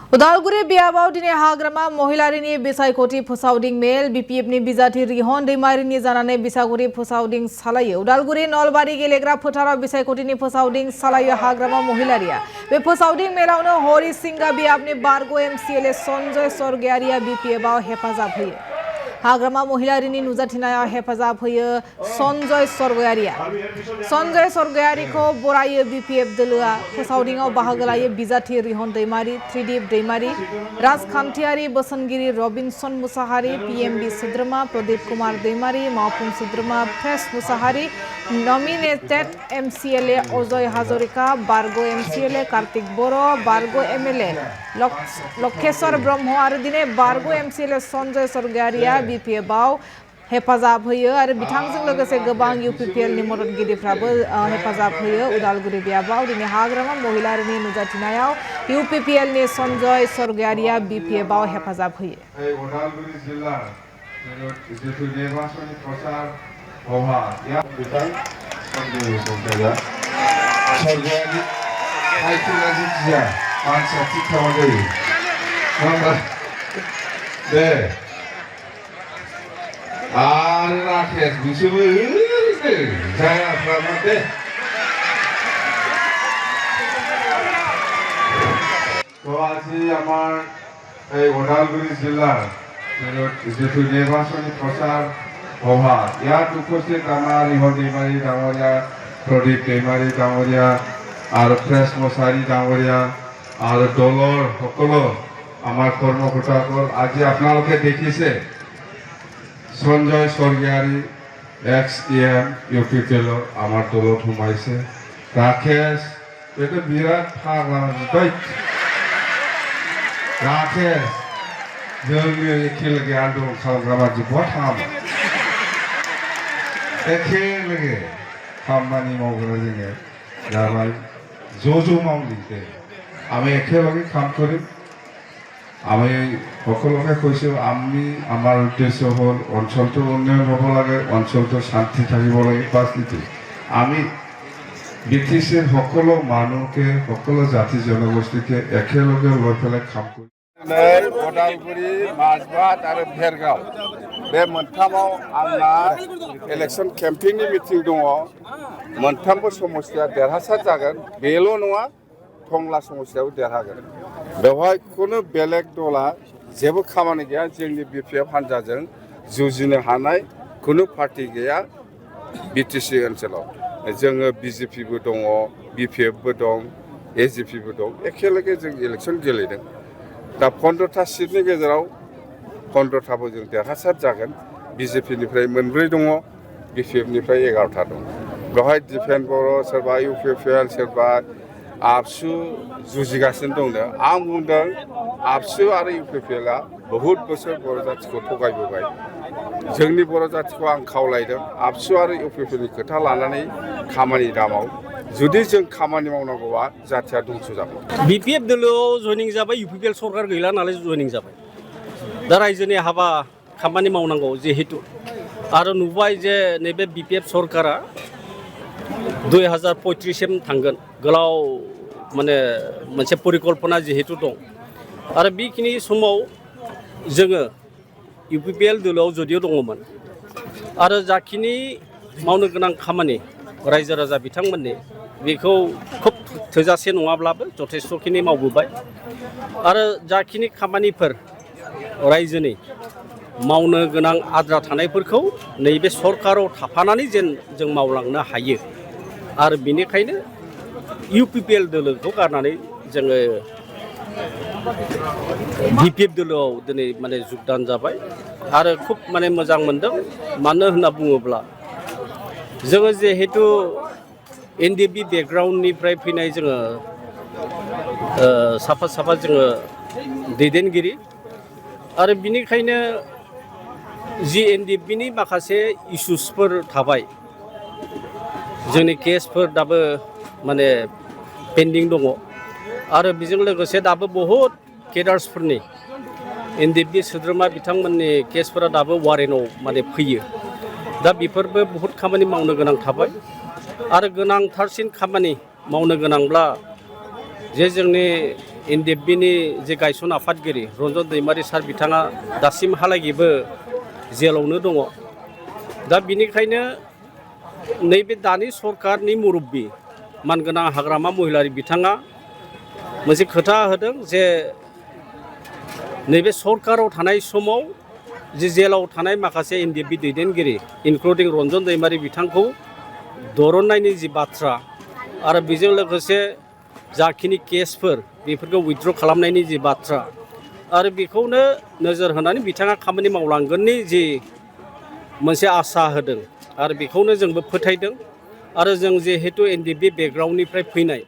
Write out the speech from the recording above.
उदालगुरि बियाबाव दिनै हाग्रामा महिलारिनि बिसायख'थि फोसावदिं मेल बिपिएफनि बिजाथि रिहन दैमारिनि जानानै बिसायख'थि फोसावदिं सालायो। उदालगुरि नलबारि गेलेग्रा फोथाराव बिसायख'थिनि फोसावदिं सालायो हाग्रामा महिलारिया। बे फोसावदिं मेलावनो हरिसिंगा बियाबनि बारग' एमसिएलए सन्जय सरगयारिया बिपिएफआव हेफाजाब होयो। हाग्रामा महिलारिनि नुजाथिनायाव हेफाजाब होयो सन्जय सरगयारिया। सन्जय सरगयारिखौ बरायो बिपिएफ दोलोआ। फोसावदिङाव बाहागो लायो बिजाथि रिहन दैमारि, त्रिदीप दैमारि, राजखान्थियारि बोसोनगिरि रबिनसन मुसाहारि, पीएमबी सोद्रोमा प्रदीप कुमार दैमारि, मावफुं सोद्रोमा प्रेस मुसाहारि, नमिनेटेड एमसिएलए अजय हाजरिका, बारग' एमसिएलए कार्तिक बर', बारग' एमएलए लक्षेश्वर ब्रह्म आरो दिनै बारग' एमसिएलए सन्जय सरगयारिया बिपिएफआव हेफाजाब होयो आरो बिथांजों लोगोसे गोबां इउपिपिएलनि मददगिरिफ्राबो हेफाजाब होयो। उदालगुरि बियाबाव दिनै हाग्रामा महिलारिनि नुजाथिनायाव इउपिपिएलनि सन्जय सरगयारिया बिपिएफआव हेफाजाब होयो। उदालगुरि जिल्ला जितु निर्वाचन प्रचार सभा या बिथां सन्जय सरगयारि सायख'ना जिखिया मानसिया थिग खालामना जायो दे आरो राकेश बिसोरबो जायाफ्रामोन दे তো আজি আমার এই উদালগুৰি জিলাৰ যিটো নিৰ্বাচনী প্ৰচাৰ সভা ইয়াত উপস্থিত আমাৰ ৰিহন दैमारि ডাঙৰীয়া, প্ৰদীপ दैमारि ডাঙৰীয়া আৰু প্ৰেছ মুছাহাৰি ডাঙৰীয়া আৰু দলৰ সকলো আমাৰ কৰ্মকৰ্তাসকল আজি আপোনালোকে দেখিছে সঞ্জয় সৰগয়াৰী এক্স এম ইউপিপিএলৰ আমাৰ দলত সোমাইছে। ৰাকেশ এইটো বিৰাট ফাগ্লা राकेश जोंनि एखेलगे आन्दलन खालामग्रा मानसि बहा थाङामोन एखेलगे खामानि मावग्रा जोङो जाबाय ज' मावलिতে আমি একেলগে কাম কৰিম। আমি সকলোকে কৈছোঁ আমি আমাৰ উদ্দেশ্য হ'ল অঞ্চলটোৰ উন্নয়ন হ'ব লাগে, অঞ্চলটোৰ শান্তি থাকিব লাগে। পাঁচটি আমি বিটিচিৰ সকলো মানুহকে সকলো জাতি জনগোষ্ঠীকে একেলগে লৈ পেলাই কাম কৰি उदालगुरि माजबाद आरो भेरगाव बे मोनथामाव आंना इलेक्शन केम्पेइननि मिटिं दङ। मोनथामबो समस्या देरहासार जागोन, बेल' नङा टंला समस्यायाव देरहागोन। बेवहाय खुनु बेलेग दला जेबो खामानि गैया। जोंनि बिपिएफ हान्जाजों जुजिनो हानाय खुनु पार्टी गैया बिटिसि ओनसोलाव। जोङो बिजेपिबो दङ, बिपिएफबो दं, एजिपिबो दं। एखेलगे जों इलेक्शन गेलेदों। दा 15टा सिटनि गेजेराव 15टाबो जों देरहासार जागोन। बिजेपिनिफ्राय 4 दङ, बिपिएफनिफ्राय 11टा दं। बेवहाय दिफेन बर', सोरबा इउपिपिएल, सोरबा आबसु जुजिगासिनो दंनो। आं बुंदों आबसु आरो इउपिपिएलआ बहुद बोसोर बर' जाथिखौ थगायबोबाय। जोंनि बर' जाथिखौ आं खावलायदों आबसु आरो इउपिपिएलनि खोथा लानानै खामानि दामाव। जुदि जों खामानि मावनांगौबा जाथिया दंस' जागोन। बिपिएफ दोलोआव जयनिं जाबाय, इउपिपिएल सरकार गैला नालाय जयनिं जाबाय। दा रायजोनि हाबा खामानि मावनांगौ जिहेतु आरो नुबाय जे नैबे बिपिएफ सरकारा 2035 सिम थांगोन। गोलाव माने मोनसे परिकल्पना जिहेतु दं आरो बेखिनि समाव जोङो इउपिपिएल दोलोआव जदिय' दङमोन आरो जाखिनि मावनो गोनां खामानि रायजो राजा बिथांमोननि बेखौ खुब थोजासे नङाब्लाबो जथेस्थ'खिनि मावबोबाय आरो जाखिनि खामानिफोर रायजोनि मावनो गोनां आद्रा थानायफोरखौ नैबे सरकाराव थाफानानै जेन जों मावलांनो हायो आरो बेनिखायनो इउपिपिएल दोलोखौ गारनानै जोङो बिपिएफ दोलोआव दिनै माने जुगदान जाबाय आरो खुब माने मोजां मोनदों। मानो होनना बुङोब्ला जोङो जिहेतु एनडिएफबि बेकग्राउन्डनिफ्राय फैनाय जोङो साफा जोङो दैदेनगिरि आरो बिनिखायनो जि एनडिएफबिनि माखासे इस्युसफोर थाबाय, जोंनि केसफोर दाबो माने पेन्डिं दङ आरो बेजों लोगोसे दाबो बहुद केडार्सफोरनि एनडिएफबि सोद्रोमा बिथांमोननि केसफोरा दाबो वारेन्टआव माने फैयो। दा बेफोरबो बहुद खामानि मावनो गोनां थाबाय आरो गोनांथारसिन खामानि मावनो गोनांब्ला जे जोंनि एनडिएफबिनि जे गायसन आफादगिरि रन्जन दैमारि सार बिथाङा दासिमहालागैबो जेलावनो दङ। दा बिनिखायनो नैबे दानि सरकारनि मुरब्बी मानगोनां हाग्रामा महिलारि बिथाङा मोनसे खोथा होदों जे नैबे सरकाराव थानाय समाव जे जेलाव थानाय माखासे एनडिएफबि दैदेनगिरि इनक्लुडिं रन्जन दैमारि बिथांखौ दरननायनि जि बाथ्रा आरो बेजों लोगोसे जाखिनि केसफोर बेफोरखौ उइथड्र खालामनायनि जि बाथ्रा आरो बेखौनो नोजोर होनानै बिथाङा खामानि मावलांगोननि जि मोनसे आसा होदों आरो बेखौनो जोंबो फोथायदों। आरो जों जिहेतु एनडिएफबि बेकग्राउन्डनिफ्राय फैनाय